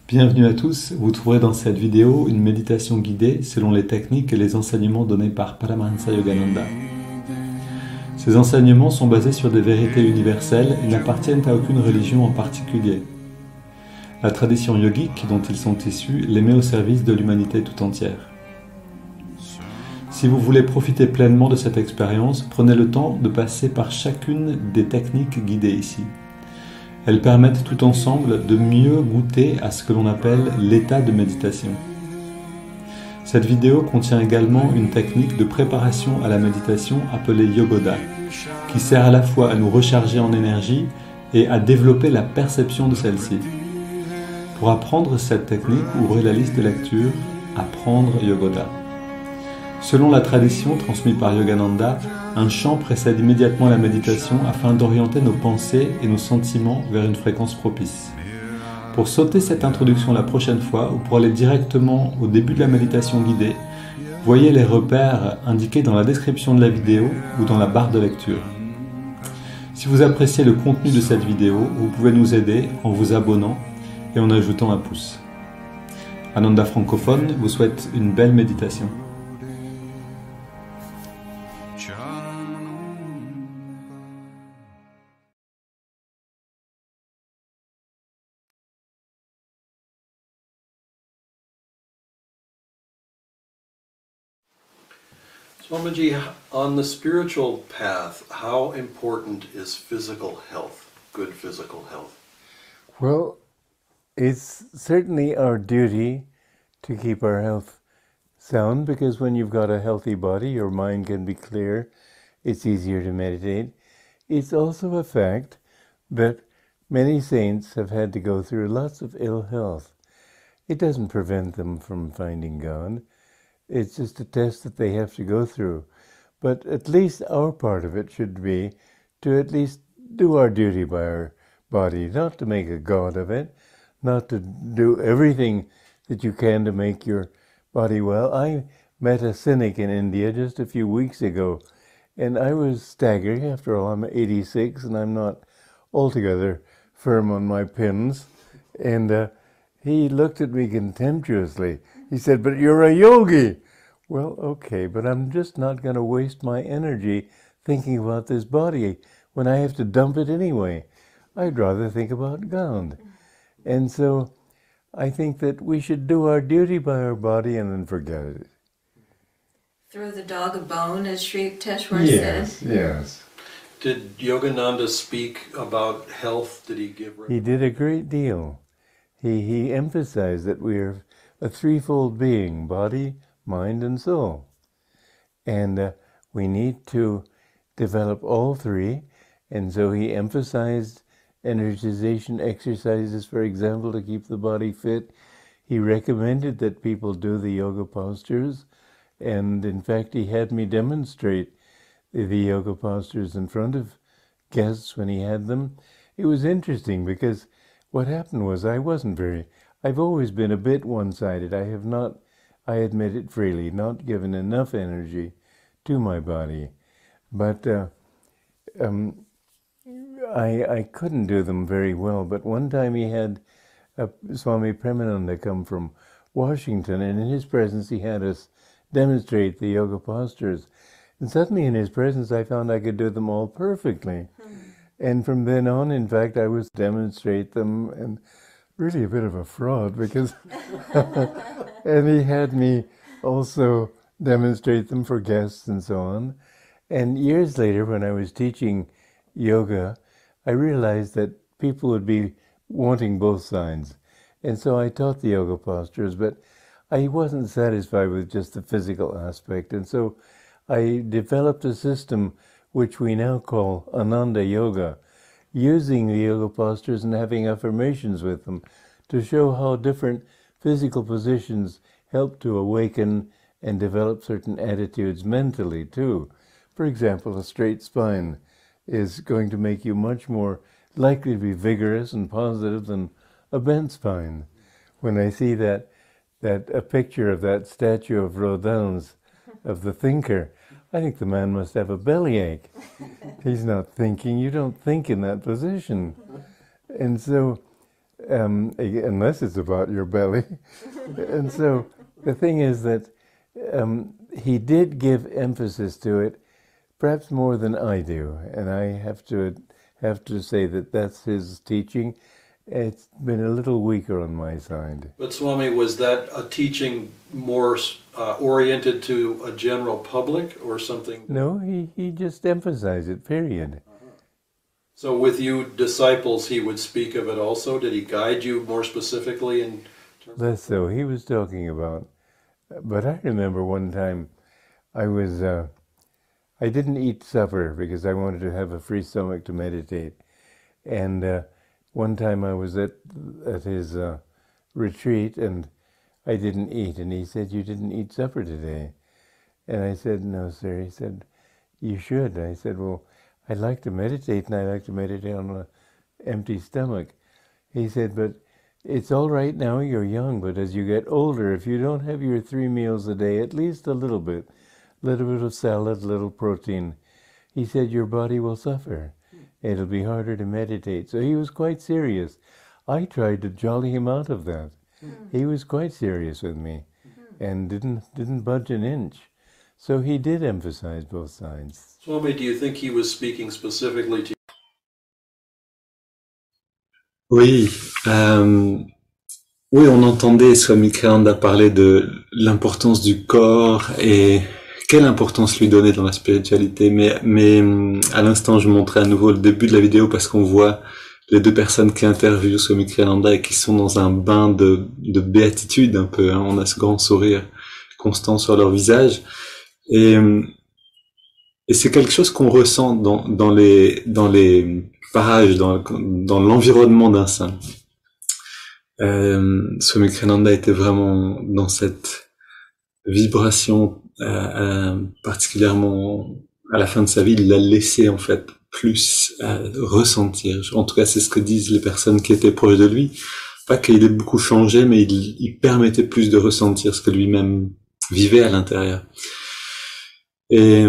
Bienvenue à tous, vous trouverez dans cette vidéo une méditation guidée selon les techniques et les enseignements donnés par Paramahansa Yogananda. Ces enseignements sont basés sur des vérités universelles et n'appartiennent à aucune religion en particulier. La tradition yogique dont ils sont issus les met au service de l'humanité tout entière. Si vous voulez profiter pleinement de cette expérience, prenez le temps de passer par chacune des techniques guidées ici. Elles permettent tout ensemble de mieux goûter à ce que l'on appelle l'état de méditation. Cette vidéo contient également une technique de préparation à la méditation appelée Yogoda, qui sert à la fois à nous recharger en énergie et à développer la perception de celle-ci. Pour apprendre cette technique, ouvrez la liste de lecture « Apprendre Yogoda ». Selon la tradition transmise par Yogananda, un chant précède immédiatement la méditation afin d'orienter nos pensées et nos sentiments vers une fréquence propice. Pour sauter cette introduction la prochaine fois ou pour aller directement au début de la méditation guidée, voyez les repères indiqués dans la description de la vidéo ou dans la barre de lecture. Si vous appréciez le contenu de cette vidéo, vous pouvez nous aider en vous abonnant et en ajoutant un pouce. Ananda Francophone vous souhaite une belle méditation. Swamiji, on the spiritual path, how important is physical health, good physical health? Well, it's certainly our duty to keep our health sound, because when you've got a healthy body, your mind can be clear, it's easier to meditate. It's also a fact that many saints have had to go through lots of ill health. It doesn't prevent them from finding God. It's just a test that they have to go through. But at least our part of it should be to at least do our duty by our body, not to make a god of it, not to do everything that you can to make your body well. I met a cynic in India just a few weeks ago, and I was staggered. After all, I'm 86, and I'm not altogether firm on my pins. And he looked at me contemptuously. He said, "But you're a yogi." Well, okay, but I'm just not going to waste my energy thinking about this body when I have to dump it anyway. I'd rather think about God. And so I think that we should do our duty by our body and then forget it. Throw the dog a bone, as Sri Yukteswar said. Yes. Did Yogananda speak about health? Did he give... He did a great deal. He emphasized that we are a threefold being, body, mind, and soul. And we need to develop all three. And so he emphasized energization exercises, for example, to keep the body fit. He recommended that people do the yoga postures. And in fact, he had me demonstrate the yoga postures in front of guests when he had them. It was interesting because what happened was I've always been a bit one-sided. I have not, I admit it freely, not given enough energy to my body. But I couldn't do them very well. But one time he had Swami Premananda come from Washington, and in his presence he had us demonstrate the yoga postures. And suddenly in his presence I found I could do them all perfectly. And from then on, in fact, I was demonstrate them, and really a bit of a fraud because, and he had me also demonstrate them for guests and so on. And years later, when I was teaching yoga, I realized that people would be wanting both sides. And so I taught the yoga postures, but I wasn't satisfied with just the physical aspect. And so I developed a system which we now call Ananda Yoga, using the yoga postures and having affirmations with them to show how different physical positions help to awaken and develop certain attitudes mentally too. For example, a straight spine is going to make you much more likely to be vigorous and positive than a bent spine. When I see that a picture of that statue of Rodin's, of the thinker, I think the man must have a bellyache. He's not thinking. You don't think in that position. And so unless it's about your belly. And so the thing is that he did give emphasis to it, perhaps more than I do, and I have to say that that's his teaching. It's been a little weaker on my side. But Swami, was that a teaching more oriented to a general public or something? No, he just emphasized it, period. So with you disciples, he would speak of it also? Did he guide you more specifically in terms That's so he was talking about. But I remember one time I didn't eat supper because I wanted to have a free stomach to meditate. And one time I was at his retreat and I didn't eat. And he said, "You didn't eat supper today?" And I said, "No, sir." He said, "You should." I said, "Well, I like to meditate, and I like to meditate on an empty stomach." He said, "But it's all right now, you're young, but as you get older, if you don't have your 3 meals a day, at least a little bit of salad, little protein," he said, "your body will suffer. It'll be harder to meditate." So he was quite serious. I tried to jolly him out of that. He was quite serious with me and didn't budge an inch. So he did emphasize both sides. Swami, do you think he was speaking specifically to you? Oui, oui, on entendait Swami Kriyananda parler de l'importance du corps et quelle importance lui donner dans la spiritualité. Mais à l'instant, je montrais à nouveau le début de la vidéo parce qu'on voit les deux personnes qui interviewent Swami Kriyananda et qui sont dans un bain de béatitude un peu. Hein. On a ce grand sourire constant sur leur visage. Et c'est quelque chose qu'on ressent dans les parages, dans l'environnement d'un saint. Swami Kriyananda était vraiment dans cette vibration, particulièrement à la fin de sa vie, il l'a laissé en fait plus ressentir. En tout cas, c'est ce que disent les personnes qui étaient proches de lui. Pas qu'il ait beaucoup changé, mais il permettait plus de ressentir ce que lui-même vivait à l'intérieur. Et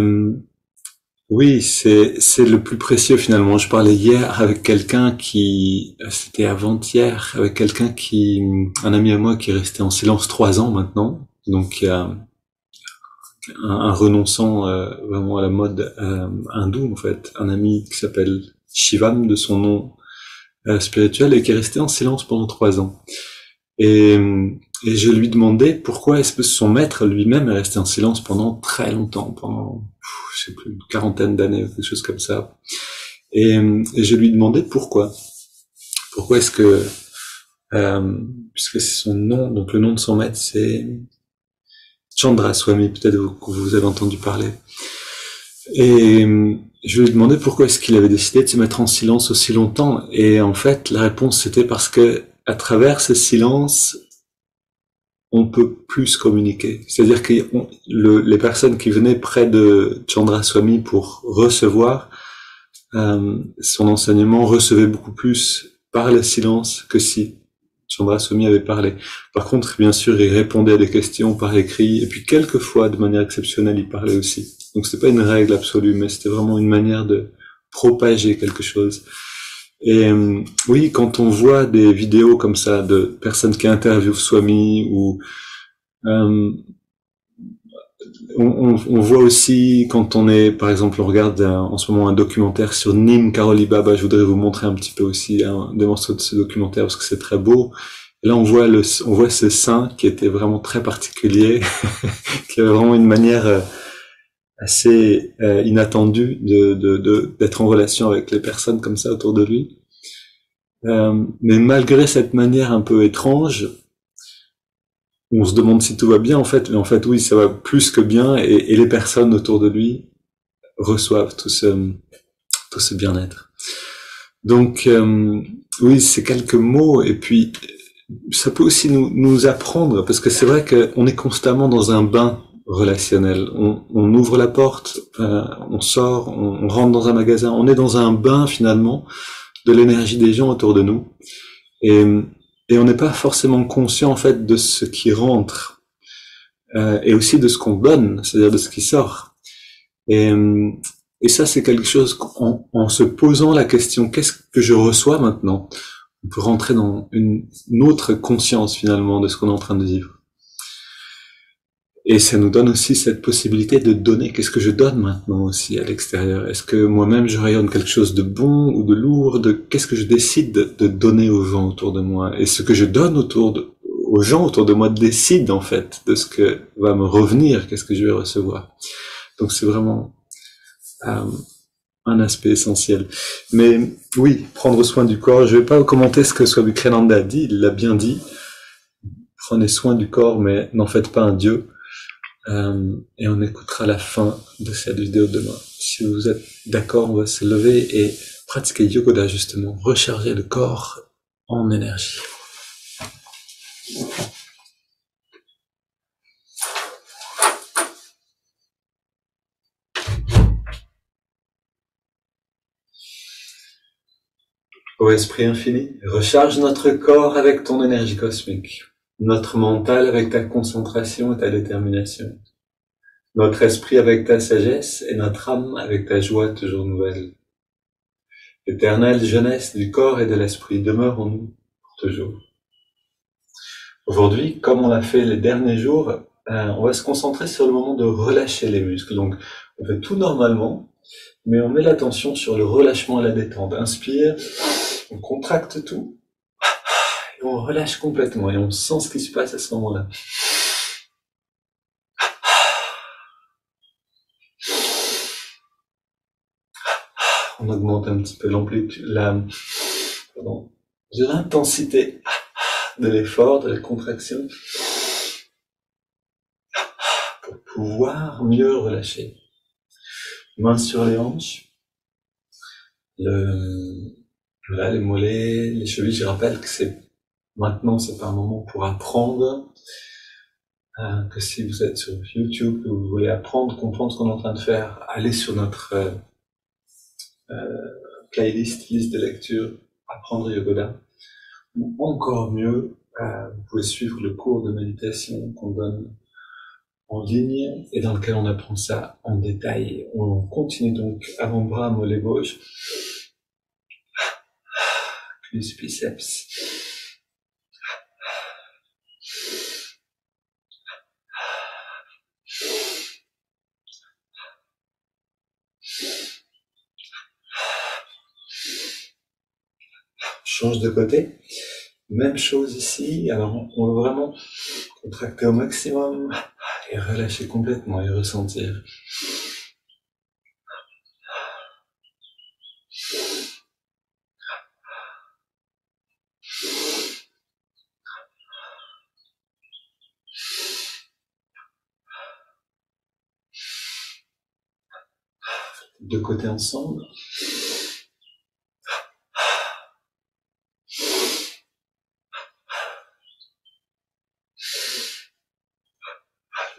oui, c'est le plus précieux finalement. Je parlais hier avec quelqu'un c'était avant-hier, avec quelqu'un un ami à moi qui est resté en silence 3 ans maintenant. Donc il y a un renonçant vraiment à la mode hindoue en fait, un ami qui s'appelle Shivam de son nom spirituel et qui est resté en silence pendant 3 ans. Et je lui demandais pourquoi est-ce que son maître lui-même est resté en silence pendant très longtemps, pendant je sais plus, une 40aine d'années ou quelque chose comme ça. Et je lui demandais pourquoi est-ce que puisque c'est son nom, donc le nom de son maître c'est Chandra Swami, peut-être que vous avez entendu parler. Et je lui ai demandé pourquoi est-ce qu'il avait décidé de se mettre en silence aussi longtemps. Et en fait, la réponse c'était parce que à travers ce silence, on peut plus communiquer. C'est-à-dire que les personnes qui venaient près de Chandra Swami pour recevoir son enseignement recevaient beaucoup plus par le silence que si Chandra Swami avait parlé. Par contre, bien sûr, il répondait à des questions par écrit, et puis quelquefois, de manière exceptionnelle, il parlait aussi. Donc c'était pas une règle absolue, mais c'était vraiment une manière de propager quelque chose. Et oui, quand on voit des vidéos comme ça de personnes qui interviewent Swami, ou on voit aussi quand on est, par exemple, on regarde en ce moment un documentaire sur Neem Karoli Baba. Je voudrais vous montrer un petit peu aussi des morceaux de ce documentaire parce que c'est très beau. Et là, on voit ce saint qui était vraiment très particulier, qui avait vraiment une manière assez inattendue d'être en relation avec les personnes comme ça autour de lui. Mais malgré cette manière un peu étrange, on se demande si tout va bien en fait, mais en fait oui, ça va plus que bien, et les personnes autour de lui reçoivent tout ce bien-être. Donc oui, c'est quelques mots, et puis ça peut aussi nous apprendre, parce que c'est vrai qu'on est constamment dans un bain relationnel. On ouvre la porte, on sort, on rentre dans un magasin, on est dans un bain finalement de l'énergie des gens autour de nous, et on n'est pas forcément conscient en fait de ce qui rentre, et aussi de ce qu'on donne, c'est-à-dire de ce qui sort. Et ça c'est quelque chose en se posant la question, qu'est-ce que je reçois maintenant? On pour rentrer dans une autre conscience finalement de ce qu'on est en train de vivre. Et ça nous donne aussi cette possibilité de donner. Qu'est-ce que je donne maintenant aussi à l'extérieur? Est-ce que moi-même je rayonne quelque chose de bon ou de lourd? Qu'est-ce que je décide de donner aux gens autour de moi? Et ce que je donne aux gens autour de moi décide en fait de ce que va me revenir, qu'est-ce que je vais recevoir. Donc c'est vraiment un aspect essentiel. Mais oui, prendre soin du corps. Je vais pas commenter ce que Swami Kriyananda a dit, il l'a bien dit. Prenez soin du corps, mais n'en faites pas un dieu. Et on écoutera la fin de cette vidéo demain. Si vous êtes d'accord, on va se lever et pratiquer Yogoda justement, recharger le corps en énergie. Ô Esprit infini, recharge notre corps avec ton énergie cosmique, notre mental avec ta concentration et ta détermination, notre esprit avec ta sagesse et notre âme avec ta joie toujours nouvelle. L'éternelle jeunesse du corps et de l'esprit demeure en nous pour toujours. Aujourd'hui, comme on l'a fait les derniers jours, on va se concentrer sur le moment de relâcher les muscles. Donc, on fait tout normalement, mais on met l'attention sur le relâchement et la détente. Inspire, on contracte tout, et on relâche complètement, et on sent ce qui se passe à ce moment-là. On augmente un petit peu l'amplitude, l'intensité de l'effort, de la contraction, pour pouvoir mieux relâcher. Mains sur les hanches, les mollets, les chevilles. Je rappelle que maintenant c'est pas un moment pour apprendre, que si vous êtes sur YouTube, que vous voulez apprendre, comprendre ce qu'on est en train de faire, allez sur notre playlist, liste de lecture, apprendre Yogoda. Ou encore mieux, vous pouvez suivre le cours de méditation qu'on donne en ligne et dans lequel on apprend ça en détail. On continue donc avant-bras, mollet gauche, cuisse, biceps. Change de côté. Même chose ici. Alors, on veut vraiment contracter au maximum et relâcher complètement et ressentir. Deux côtés ensemble.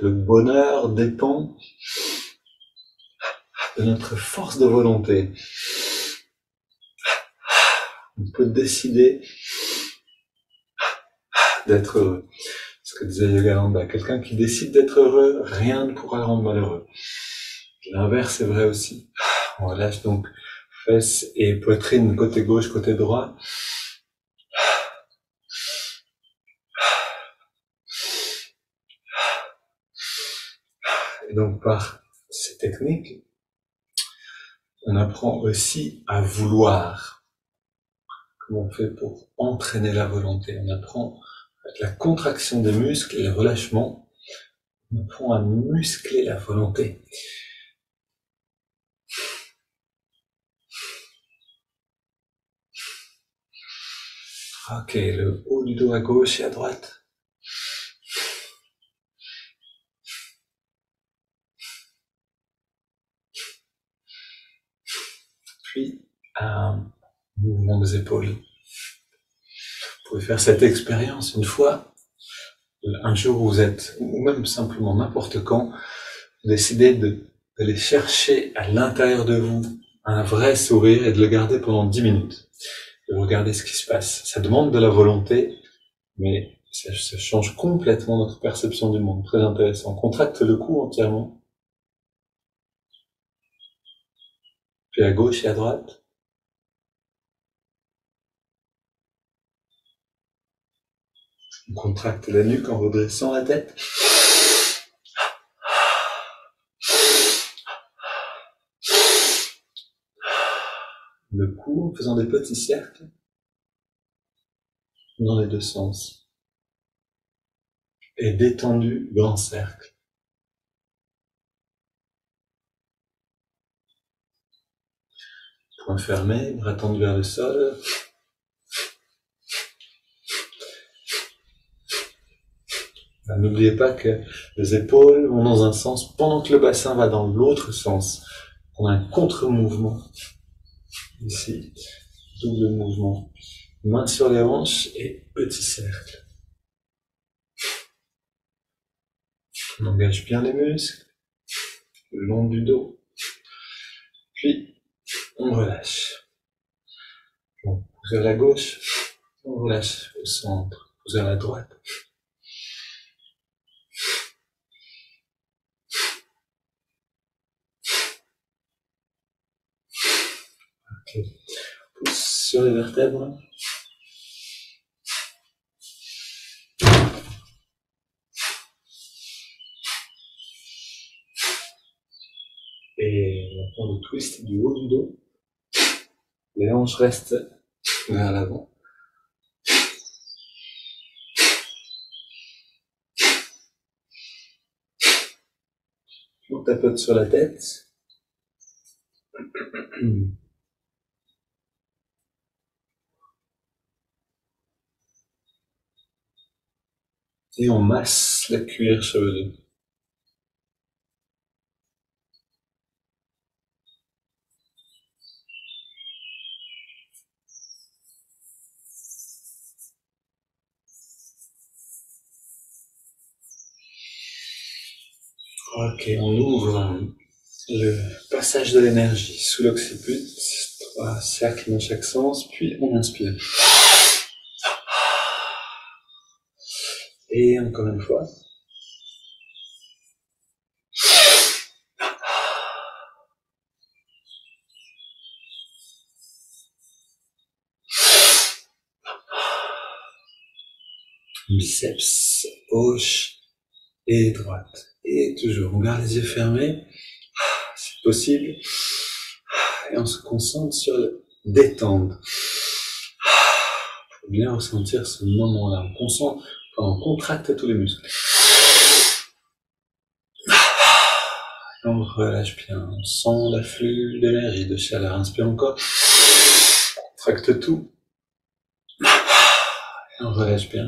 Le bonheur dépend de notre force de volonté. On peut décider d'être heureux. Ce que disait Yogananda, quelqu'un qui décide d'être heureux, rien ne pourra le rendre malheureux. L'inverse est vrai aussi. On relâche donc fesses et poitrine, côté gauche, côté droit. Et donc par ces techniques, on apprend aussi à vouloir. Comment on fait pour entraîner la volonté? On apprend avec la contraction des muscles et le relâchement, on apprend à muscler la volonté. Ok, le haut du dos à gauche et à droite. Puis, un mouvement des épaules. Vous pouvez faire cette expérience une fois, un jour où vous êtes, ou même simplement n'importe quand, vous décidez d'aller chercher à l'intérieur de vous un vrai sourire et de le garder pendant 10 minutes. Et vous regardez ce qui se passe. Ça demande de la volonté, mais ça change complètement notre perception du monde. Très intéressant. On contracte le cou entièrement. Puis à gauche et à droite. On contracte la nuque en redressant la tête. Le cou en faisant des petits cercles dans les deux sens. Et détendu, grand cercle. Poings fermés, bras tendus vers le sol. N'oubliez pas que les épaules vont dans un sens pendant que le bassin va dans l'autre sens. On a un contre-mouvement. Ici, double mouvement. Main sur les hanches et petit cercle. On engage bien les muscles, le long du dos. Puis, on relâche. On pousse vers la gauche, on relâche au centre, pousse vers la droite. Ok. Pousse sur les vertèbres. Et on prend le twist du haut du dos. Les hanches restent vers l'avant. On tapote sur la tête. Et on masse le cuir chevelu. Ok, on ouvre le passage de l'énergie sous l'occiput, 3 cercles dans chaque sens, puis on inspire. Et encore une fois. Biceps, gauche et droite. Et toujours, on garde les yeux fermés, si possible, et on se concentre sur le détendre. Pour bien ressentir ce moment-là, on concentre, on contracte tous les muscles. Et on relâche bien, on sent l'afflux d'énergie, de chaleur. Inspire encore, on contracte tout. Et on relâche bien.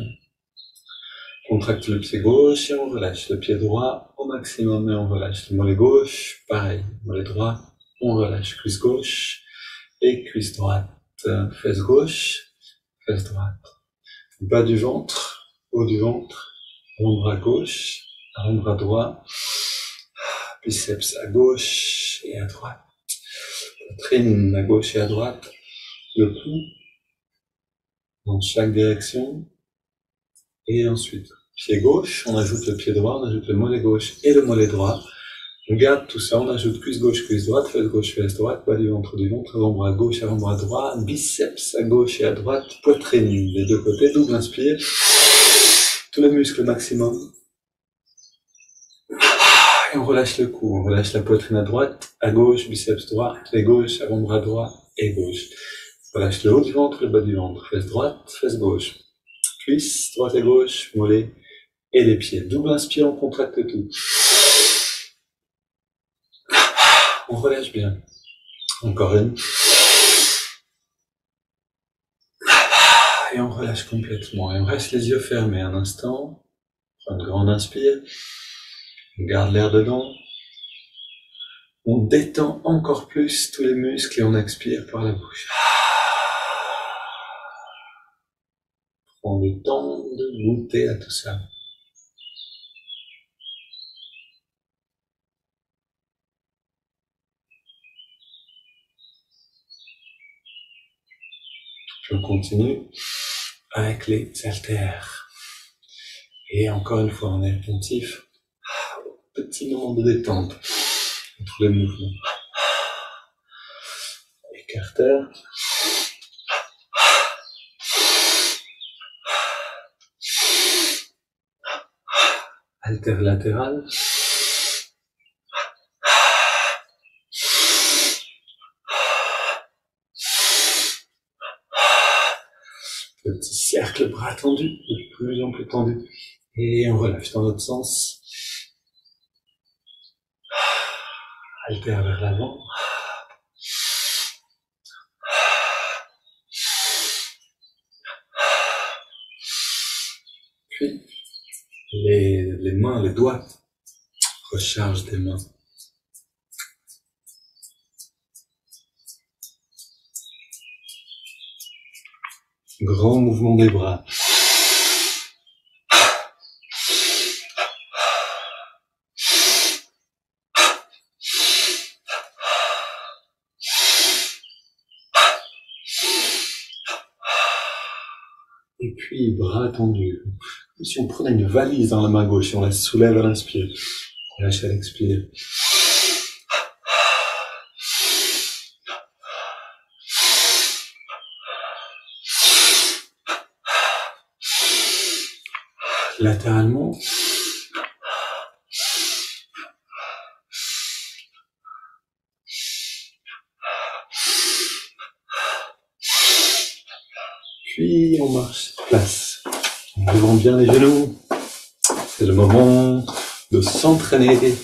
On contracte le pied gauche et on relâche le pied droit au maximum et on relâche le mollet gauche, pareil, mollet droit, on relâche cuisse gauche et cuisse droite, fesse gauche, fesse droite, bas du ventre, haut du ventre, avant-bras gauche, avant-bras droit, biceps à gauche et à droite, poitrine à gauche et à droite, le cou dans chaque direction et ensuite pied gauche, on ajoute le pied droit, on ajoute le mollet gauche et le mollet droit. On garde tout ça, on ajoute cuisse gauche, cuisse droite, fesse gauche, fesse droite, bas du ventre, avant-bras gauche, avant-bras droit, biceps à gauche et à droite, poitrine des deux côtés, double inspire, tous les muscles maximum. Et on relâche le cou, on relâche la poitrine à droite, à gauche, biceps droit, et gauche, avant-bras droit et gauche. On relâche le haut du ventre, le bas du ventre, fesse droite, fesse gauche, cuisse, droite et gauche, mollet, et les pieds. Double inspire, on contracte tout. On relâche bien. Encore une. Et on relâche complètement. Et on reste les yeux fermés un instant. Prends une grande inspire. On garde l'air dedans. On détend encore plus tous les muscles et on expire par la bouche. Prends le temps de goûter à tout ça. On continue avec les haltères. Et encore une fois, on est attentif au petit moment de détente entre les mouvements. Écarteur. Alterlatéral. Petit cercle, bras tendu, de plus en plus tendu. Et on relâche dans l'autre sens. Altère vers l'avant. Puis, les mains, les doigts, recharge des mains. Grand mouvement des bras. Et puis, bras tendus. Comme si on prenait une valise dans la main gauche et on la soulève à l'inspire. On lâche à l'expire. Latéralement. Puis on marche, place. On lève bien les genoux. C'est le moment de s'entraîner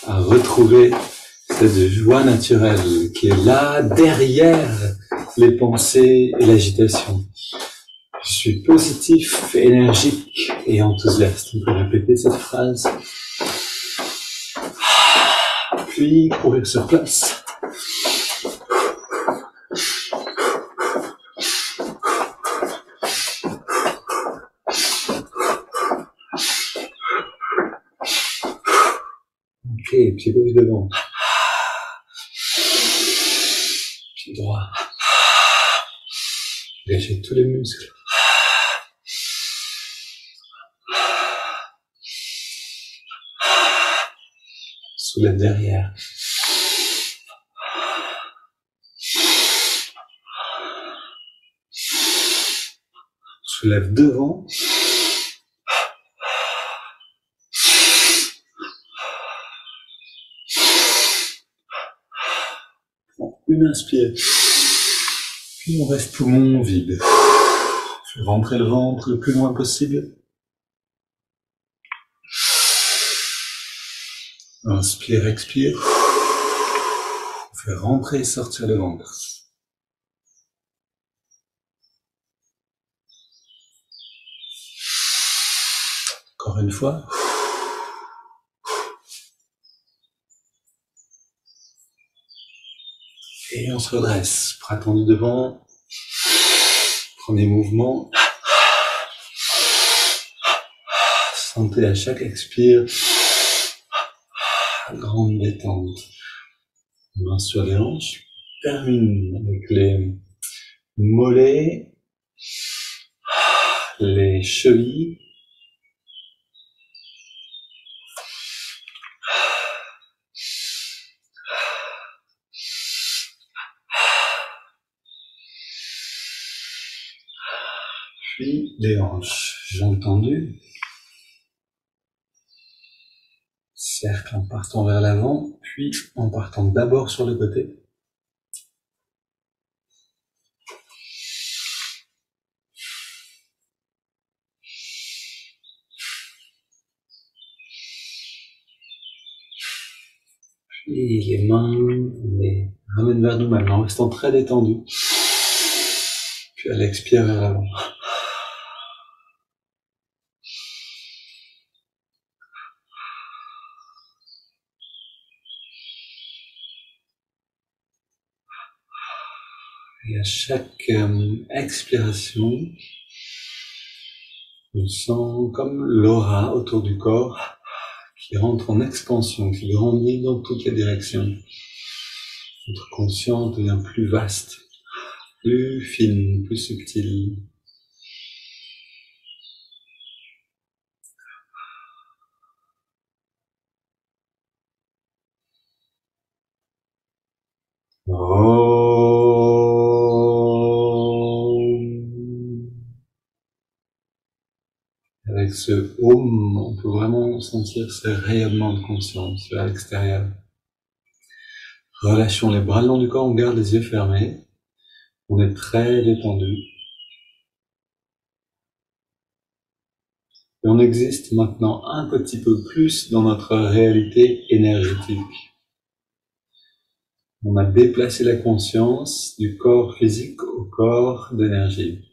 à retrouver cette joie naturelle qui est là derrière les pensées et l'agitation. Je suis positif, énergique et enthousiaste. On peut répéter cette phrase. Puis courir sur place. Ok, pied gauche devant. Pied droit. Lâchez tous les muscles. Soulève derrière. Soulève devant. Une inspire. Puis on reste poumon vide. Je vais rentrer le ventre le plus loin possible. Inspire, expire. On fait rentrer et sortir le ventre. Encore une fois. Et on se redresse. Bras tendus devant. Premier mouvement. Sentez à chaque expire. Grande détente. Main sur les hanches. Termine avec les mollets, les chevilles. Puis les hanches. Jambes tendues. Cercle en partant vers l'avant, puis en partant d'abord sur le côté. Puis les mains, on les ramène vers nous-mêmes en restant très détendus. Puis à l'expire vers l'avant. Et à chaque expiration, on sent comme l'aura autour du corps qui rentre en expansion, qui grandit dans toutes les directions. Notre conscience devient plus vaste, plus fine, plus subtile. Avec avec ce Om, on peut vraiment sentir ce rayonnement de conscience à l'extérieur. Relâchons les bras le long du corps, on garde les yeux fermés. On est très détendu. Et on existe maintenant un petit peu plus dans notre réalité énergétique. On a déplacé la conscience du corps physique au corps d'énergie.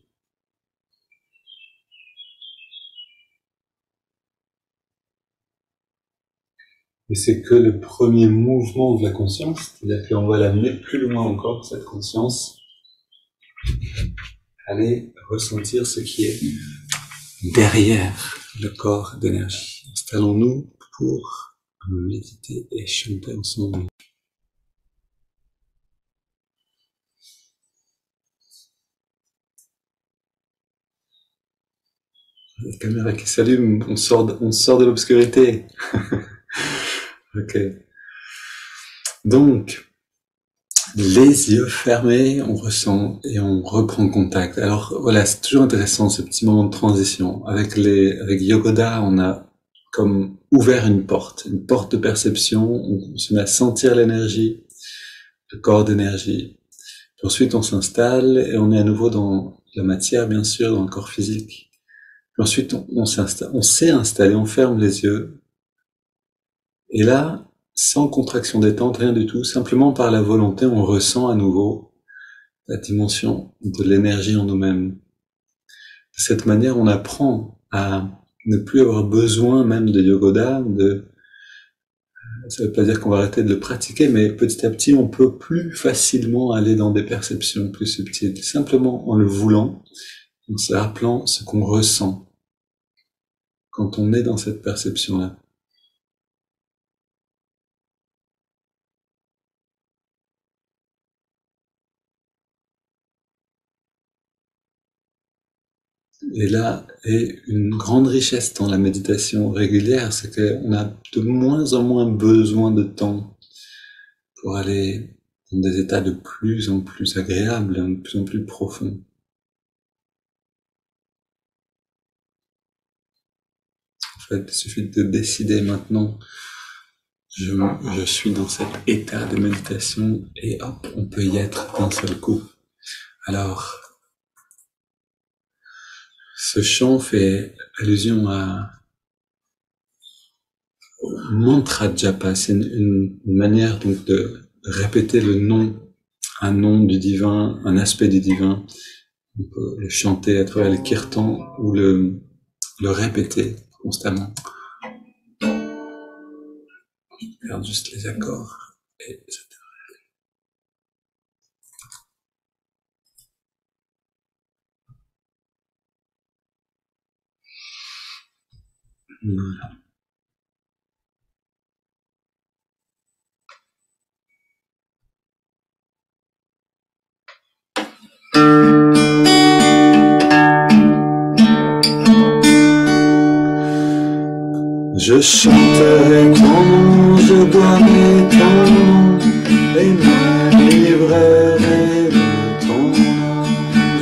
Et c'est que le premier mouvement de la conscience, c'est-à-dire qu'on va l'amener plus loin encore, cette conscience. Aller ressentir ce qui est derrière le corps d'énergie. Installons-nous pour méditer et chanter ensemble. La caméra qui s'allume, on sort de l'obscurité. Ok. Donc, les yeux fermés, on ressent et on reprend contact. Alors voilà, c'est toujours intéressant ce petit moment de transition. Avec Yogoda, on a comme ouvert une porte de perception. On se met à sentir l'énergie, le corps d'énergie. Puis ensuite, on s'installe et on est à nouveau dans la matière, bien sûr, dans le corps physique. Puis ensuite, on s'est installé, on ferme les yeux. Et là, sans contraction détente, rien du tout, simplement par la volonté, on ressent à nouveau la dimension de l'énergie en nous-mêmes. De cette manière, on apprend à ne plus avoir besoin même de Yogoda, ça veut pas dire qu'on va arrêter de le pratiquer, mais petit à petit, on peut plus facilement aller dans des perceptions plus subtiles, simplement en le voulant, en se rappelant ce qu'on ressent quand on est dans cette perception-là. Et là est une grande richesse dans la méditation régulière, c'est qu'on a de moins en moins besoin de temps pour aller dans des états de plus en plus agréables, de plus en plus profonds. En fait, il suffit de décider maintenant, je suis dans cet état de méditation et hop, on peut y être d'un seul coup. Alors, ce chant fait allusion au mantra japa. C'est une manière donc de répéter le nom, un nom du divin, un aspect du divin. On peut le chanter à travers le kirtan ou le répéter constamment. Je regarde juste les accords et voilà. Je chanterai ton nom, je boirai ton nom, et me livrerai de ton nom.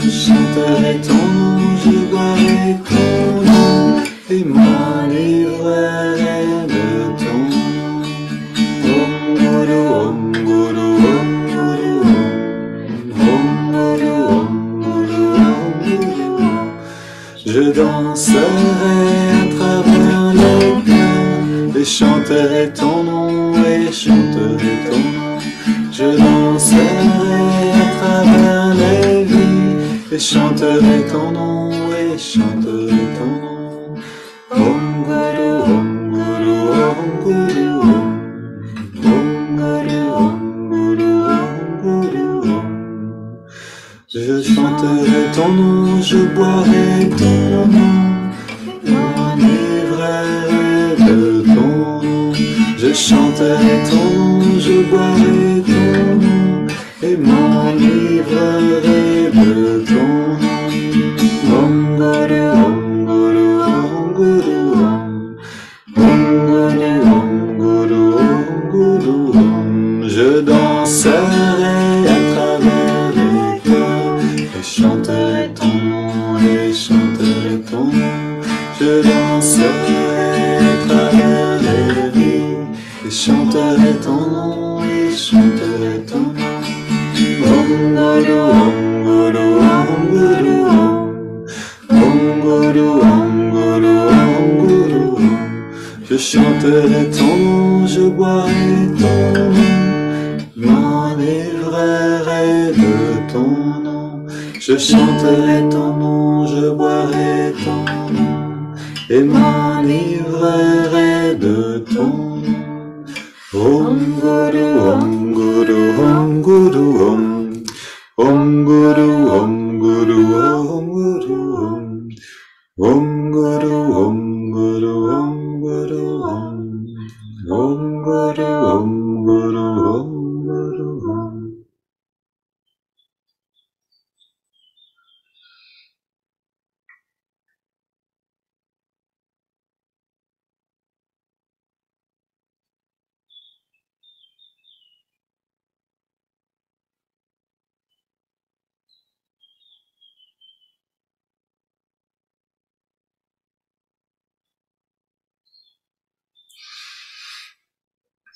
Je chanterai ton nom, je boirai ton nom, et me livrerai de ton nom. Om Guru, Om Guru, Om Guru, Om Guru, Om Guru, Om Guru. Je danserai à travers les cœurs, et chanterai ton nom, et chanterai ton nom. Je danserai à travers les vies, et chanterai ton nom, et chanterai ton nom. Om Guru, Om Guru, Om Guru, Om Guru, Om Guru, Om Guru, Om. Je chanterai ton nom, je boirai ton nom, m'enivrerai de ton nom. Je chanterai ton nom, je boirai ton nom, et m'enivrerai de ton nom. Om Guru, Om Guru, Om Guru, Om Guru, Om Guru, Om Guru, Om. Je danserai à travers les cœurs, et chanterai ton nom, et chanterai ton nom. Je danserai danserai à travers les vies, et chanterai ton nom, et chanterai ton nom. Om Guru, Om Guru, Om Guru, Om Guru, Om Guru, Om Guru, Om. Je chanterai ton nom, je boirai ton nom, m'enivrerai de ton nom. Je chanterai ton nom, je boirai ton nom, et m'enivrerai de ton nom. Om Guru, Om Guru, Om Guru, Om. Om Guru, Om Guru, Om Guru, Om. Om Guru, Om Guru, Om Guru, Om. Om Guru, Om Guru, Om Guru, Om.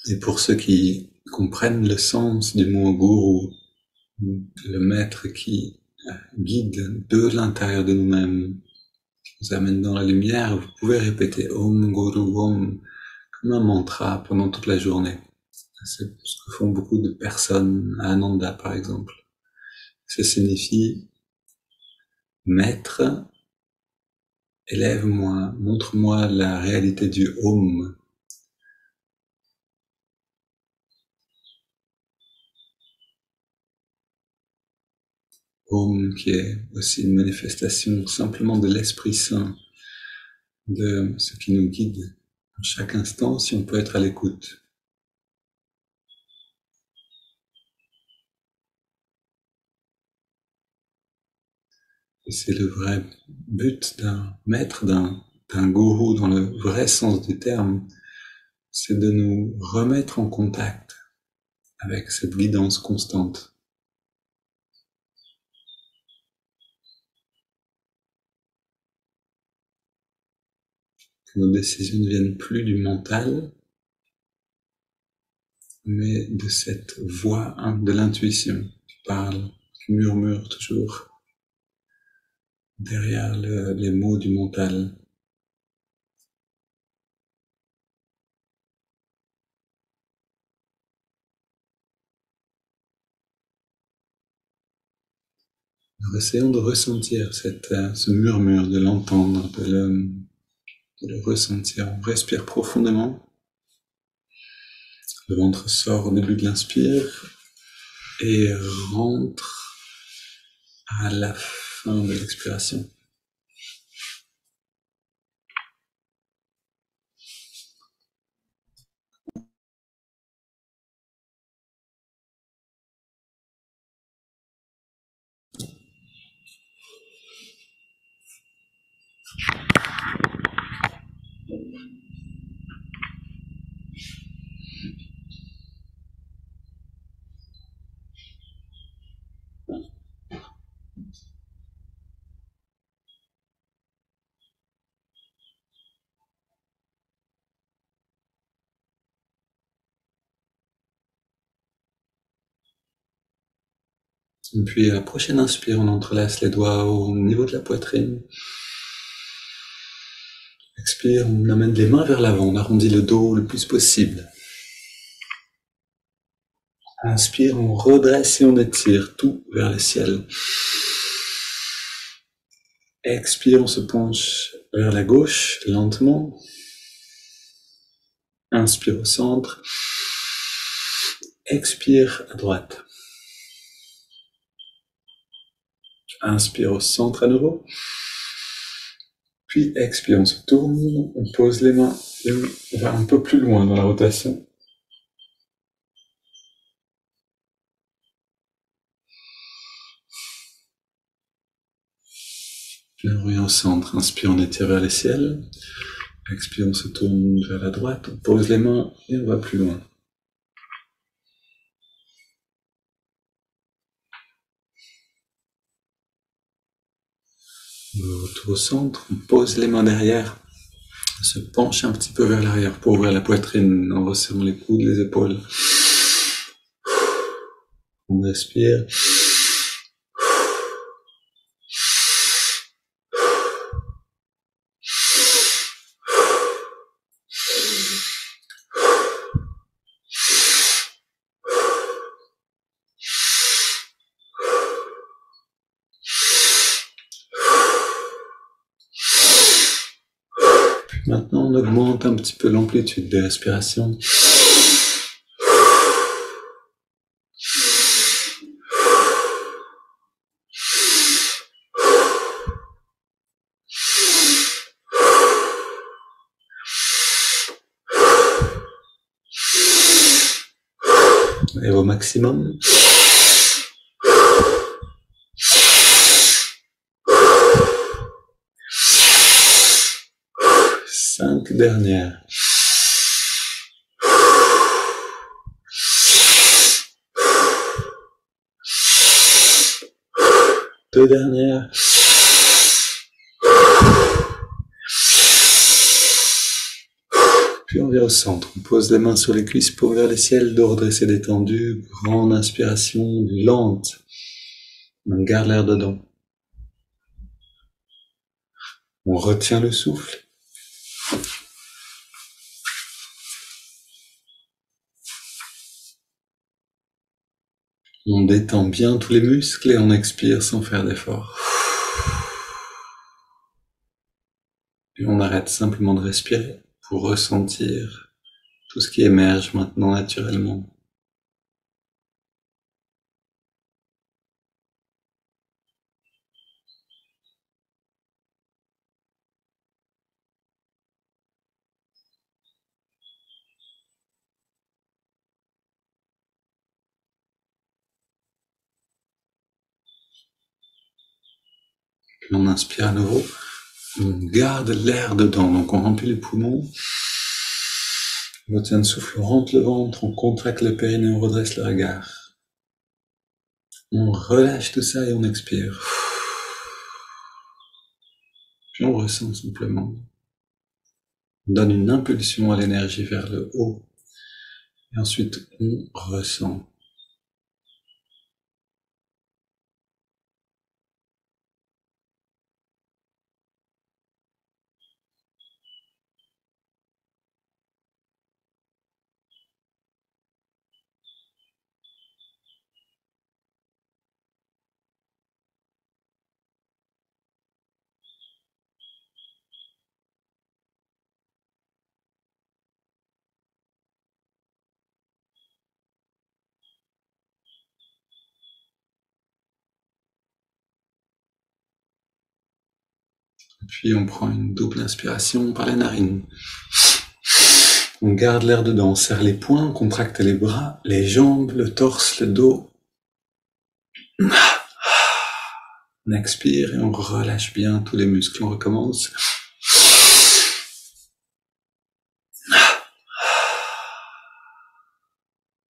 Et pour ceux qui comprennent le sens du mot gourou, le maître qui guide de l'intérieur de nous-mêmes, qui nous amène dans la lumière, vous pouvez répéter Om Guru Om comme un mantra pendant toute la journée. C'est ce que font beaucoup de personnes à Ananda par exemple. Ça signifie maître, élève-moi, montre-moi la réalité du Om. Om qui est aussi une manifestation simplement de l'Esprit Saint, de ce qui nous guide à chaque instant si on peut être à l'écoute. Et c'est le vrai but d'un maître, d'un gourou dans le vrai sens du terme, c'est de nous remettre en contact avec cette guidance constante. Que nos décisions ne viennent plus du mental, mais de cette voix de l'intuition qui parle, qui murmure toujours derrière les mots du mental. Alors essayons de ressentir ce murmure, de l'entendre, de le ressentir. On respire profondément. Le ventre sort au début de l'inspire et rentre à la fin de l'expiration. Et puis à la prochaine inspire, on entrelace les doigts au niveau de la poitrine. Expire, on amène les mains vers l'avant, on arrondit le dos le plus possible. Inspire, on redresse et on étire tout vers le ciel. Expire, on se penche vers la gauche, lentement. Inspire au centre. Expire à droite. Inspire au centre à nouveau. Puis expire, on se tourne, on pose les mains et on va un peu plus loin dans la rotation. Puis on revient au centre. Inspire, on étire vers le ciel. Expire, on se tourne vers la droite, on pose les mains et on va plus loin. Retour au centre, on pose les mains derrière. On se penche un petit peu vers l'arrière pour ouvrir la poitrine en resserrant les coudes, les épaules. On respire. Maintenant, on augmente un petit peu l'amplitude des respirations. Et au maximum. 5 dernières. Deux dernières. Puis on vient au centre. On pose les mains sur les cuisses pour vers le ciel, dos redressé détendu. Grande inspiration lente. On garde l'air dedans. On retient le souffle. On détend bien tous les muscles et on expire sans faire d'effort. Et on arrête simplement de respirer pour ressentir tout ce qui émerge maintenant naturellement. Puis on inspire à nouveau. On garde l'air dedans, donc on remplit les poumons. On retient le souffle, on rentre le ventre, on contracte le périnée, on redresse le regard. On relâche tout ça et on expire. Puis on ressent simplement. On donne une impulsion à l'énergie vers le haut. Et ensuite, on ressent. Puis on prend une double inspiration par les narines. On garde l'air dedans, on serre les poings, on contracte les bras, les jambes, le torse, le dos. On expire et on relâche bien tous les muscles. On recommence.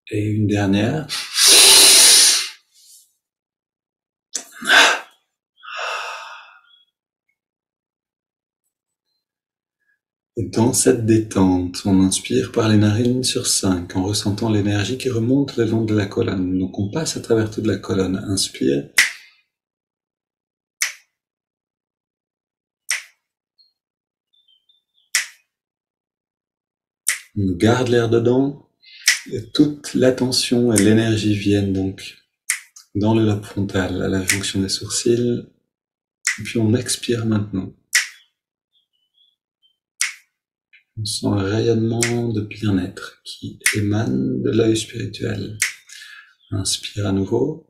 Et une dernière. Et dans cette détente, on inspire par les narines sur 5 en ressentant l'énergie qui remonte le long de la colonne. Donc on passe à travers toute la colonne. Inspire. On garde l'air dedans. Et toute l'attention et l'énergie viennent donc dans le lobe frontal, à la jonction des sourcils. Et puis on expire maintenant. On sent un rayonnement de bien-être qui émane de l'œil spirituel. Inspire à nouveau.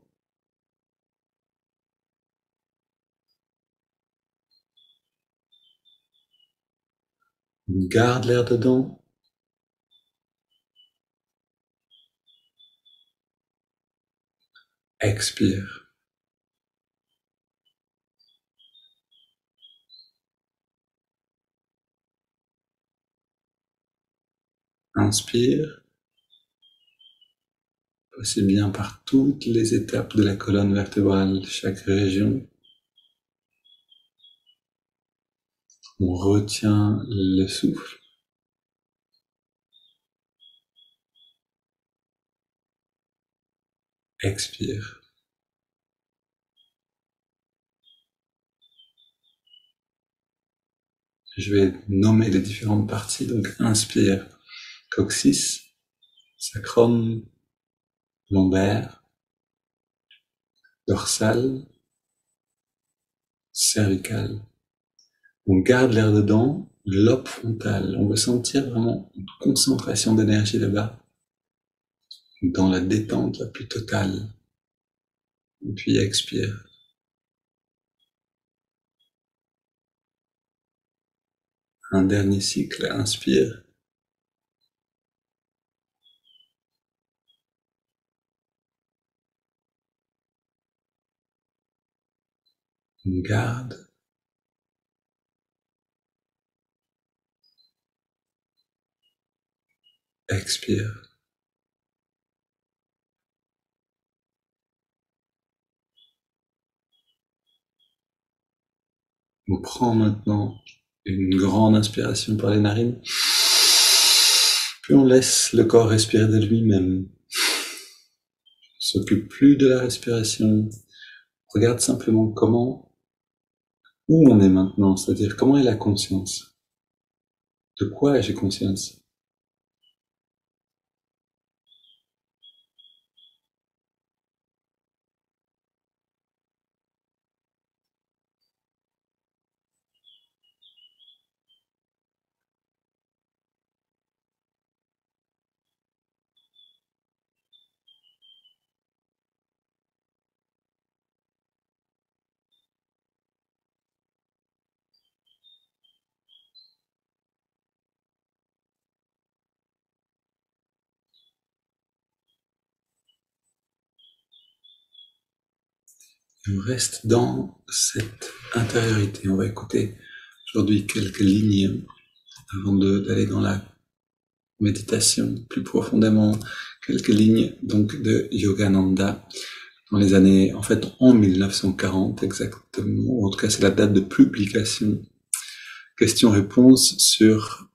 On garde l'air dedans. Expire. Inspire. Passez bien par toutes les étapes de la colonne vertébrale, chaque région. On retient le souffle. Expire. Je vais nommer les différentes parties. Donc, inspire, coccyx, sacrum, lombaire, dorsal, cervical. On garde l'air dedans, lobe frontal. On veut sentir vraiment une concentration d'énergie là-bas, dans la détente la plus totale. Et puis expire. Un dernier cycle, inspire. On garde. Expire. On prend maintenant une grande inspiration par les narines. Puis on laisse le corps respirer de lui-même. On s'occupe plus de la respiration. On regarde simplement où on est maintenant, c'est-à-dire comment est la conscience. De quoi j'ai conscience? On reste dans cette intériorité. On va écouter aujourd'hui quelques lignes avant d'aller dans la méditation plus profondément. Quelques lignes donc de Yogananda dans les années, en fait en 1940 exactement, en tout cas c'est la date de publication. Question-réponse sur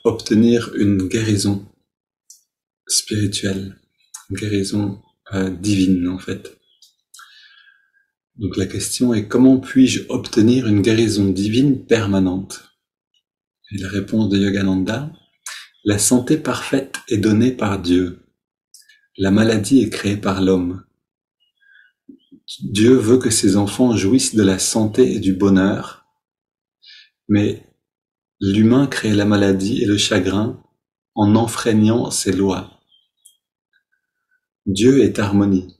obtenir une guérison spirituelle, une guérison divine en fait. Donc la question est: comment puis-je obtenir une guérison divine permanente? Et la réponse de Yogananda: la santé parfaite est donnée par Dieu. La maladie est créée par l'homme. Dieu veut que ses enfants jouissent de la santé et du bonheur, mais l'humain crée la maladie et le chagrin en enfreignant ses lois. Dieu est harmonie.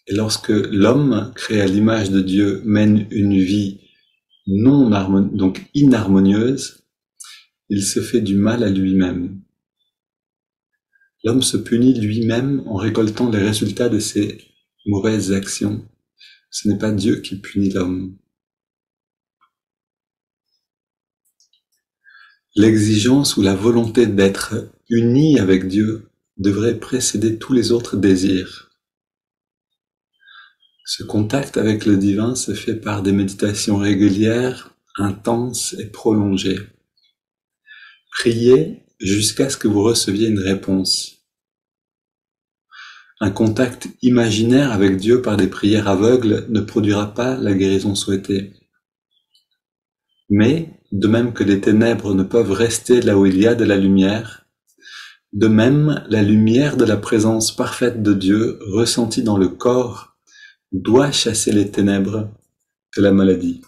Et lorsque l'homme, créé à l'image de Dieu, mène une vie donc inharmonieuse, il se fait du mal à lui-même. L'homme se punit lui-même en récoltant les résultats de ses mauvaises actions. Ce n'est pas Dieu qui punit l'homme. L'exigence ou la volonté d'être uni avec Dieu devrait précéder tous les autres désirs. Ce contact avec le divin se fait par des méditations régulières, intenses et prolongées. Priez jusqu'à ce que vous receviez une réponse. Un contact imaginaire avec Dieu par des prières aveugles ne produira pas la guérison souhaitée. Mais, de même que les ténèbres ne peuvent rester là où il y a de la lumière, de même la lumière de la présence parfaite de Dieu ressentie dans le corps doit chasser les ténèbres de la maladie.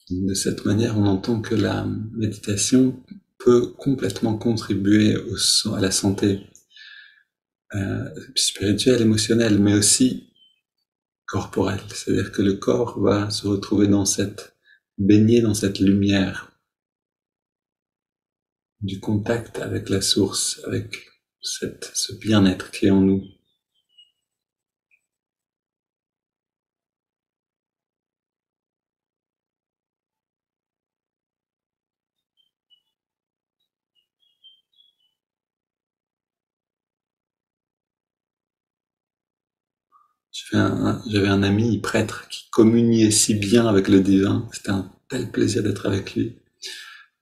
De cette manière, on entend que la méditation peut complètement contribuer à la santé spirituelle, émotionnelle, mais aussi corporelle. C'est-à-dire que le corps va se retrouver baigné dans cette lumière du contact avec la source, avec ce bien-être qui est en nous. J'avais un ami prêtre qui communiait si bien avec le divin, c'était un tel plaisir d'être avec lui,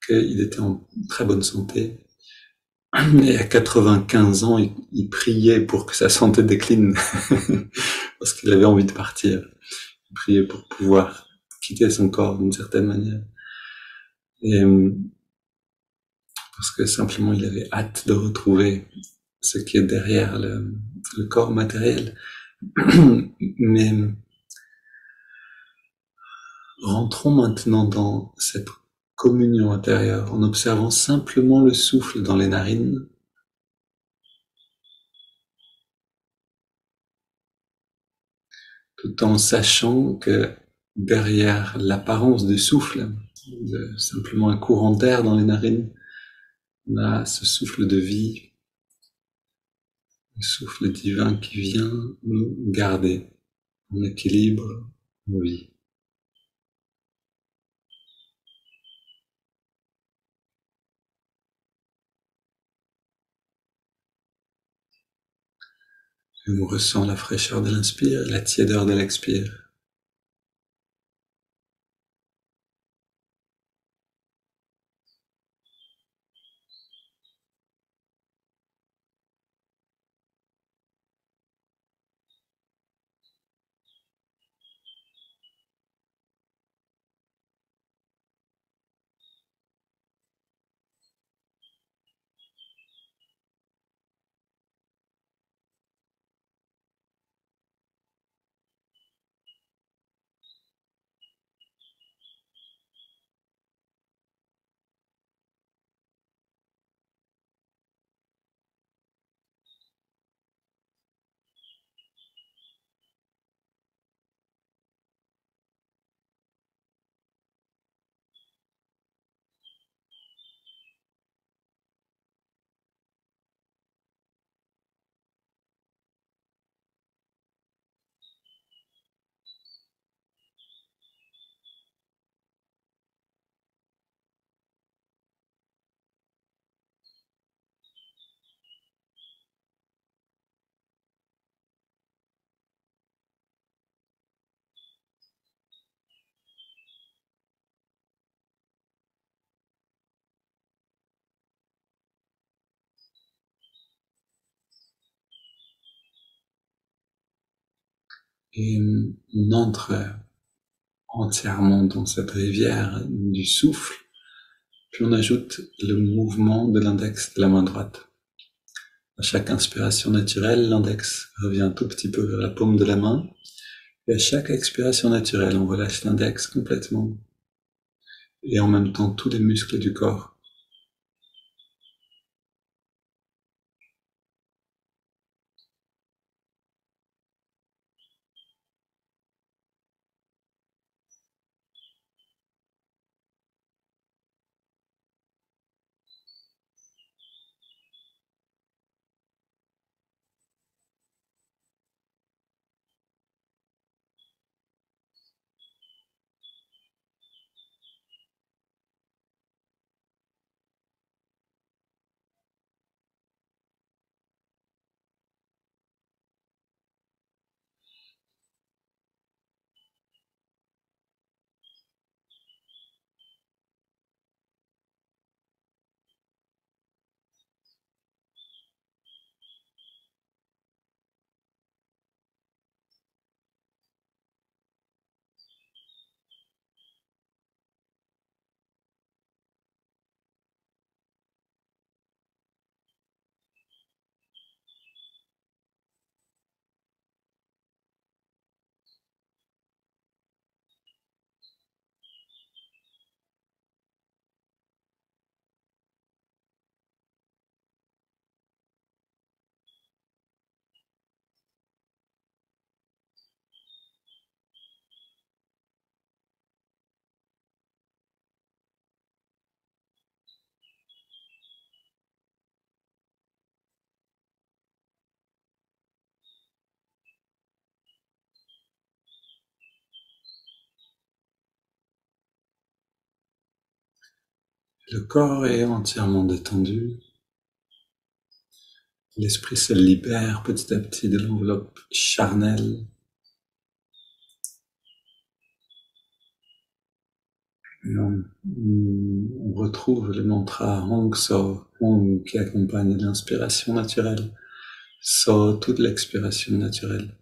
qu'il était en très bonne santé. Et à 95 ans, il priait pour que sa santé décline, parce qu'il avait envie de partir. Il priait pour pouvoir quitter son corps d'une certaine manière. Et parce que simplement il avait hâte de retrouver ce qui est derrière le corps matériel. Mais rentrons maintenant dans cette communion intérieure en observant simplement le souffle dans les narines. Tout en sachant que derrière l'apparence du souffle, simplement un courant d'air dans les narines, on a ce souffle de vie, le souffle divin qui vient nous garder en équilibre, en vie. Et on ressent la fraîcheur de l'inspire, la tiédeur de l'expire. Et on entre entièrement dans cette rivière du souffle, puis on ajoute le mouvement de l'index de la main droite. À chaque inspiration naturelle, l'index revient un tout petit peu vers la paume de la main, et à chaque expiration naturelle, on relâche l'index complètement, et en même temps tous les muscles du corps. Le corps est entièrement détendu. L'esprit se libère petit à petit de l'enveloppe charnelle Et on retrouve le mantra Hong So, Hong qui accompagne l'inspiration naturelle, So toute l'expiration naturelle.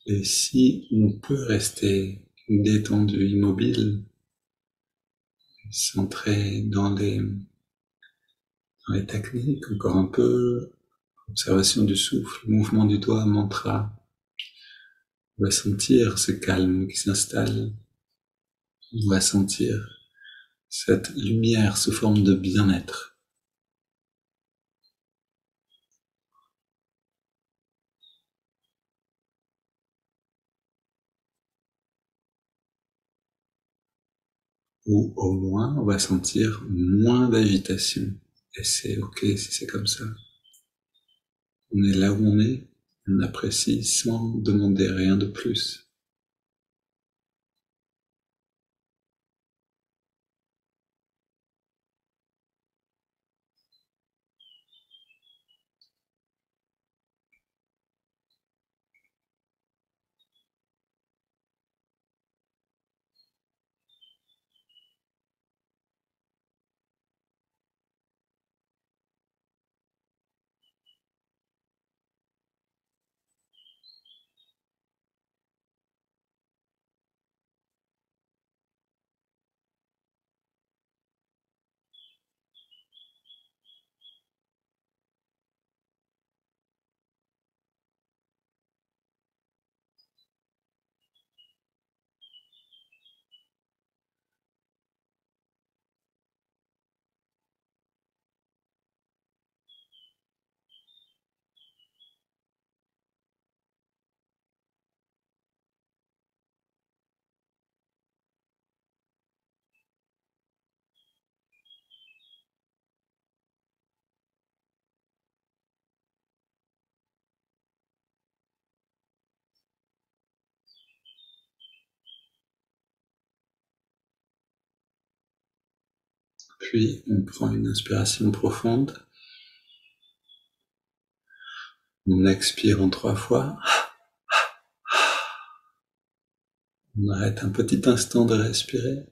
Et si on peut rester détendu, immobile, centré dans les techniques, encore un peu, observation du souffle, mouvement du doigt, mantra, on va sentir ce calme qui s'installe, on va sentir cette lumière sous forme de bien-être. Ou au moins, on va sentir moins d'agitation. Et c'est ok si c'est comme ça. On est là où on est, on apprécie sans demander rien de plus. Puis, on prend une inspiration profonde. On expire en 3 fois. On arrête un petit instant de respirer.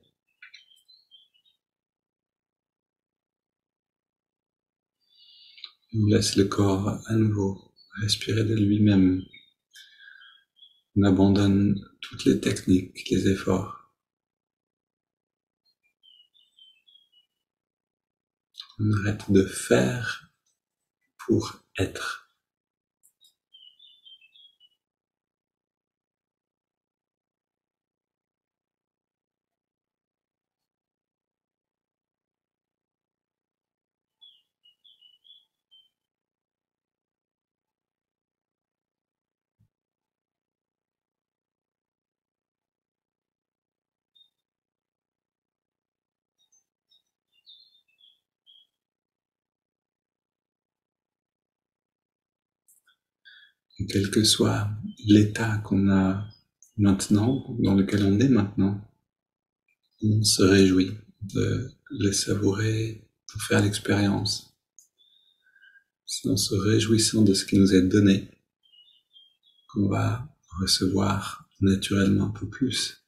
On laisse le corps à nouveau respirer de lui-même. On abandonne toutes les techniques, les efforts. On arrête de faire pour être. Et quel que soit l'état qu'on a maintenant, dans lequel on est maintenant, on se réjouit de les savourer, de faire l'expérience. C'est en se réjouissant de ce qui nous est donné qu'on va recevoir naturellement un peu plus.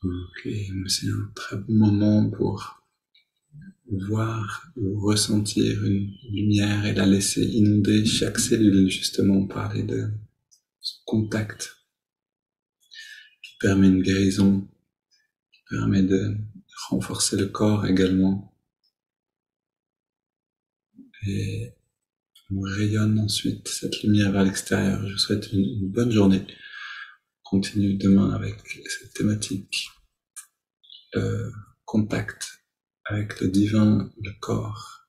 Ok, c'est un très bon moment pour voir ou ressentir une lumière et la laisser inonder chaque cellule, justement, parler de ce contact qui permet une guérison, qui permet de renforcer le corps également. Et on rayonne ensuite cette lumière vers l'extérieur. Je vous souhaite une bonne journée. On continue demain avec cette thématique, le contact avec le divin, le corps.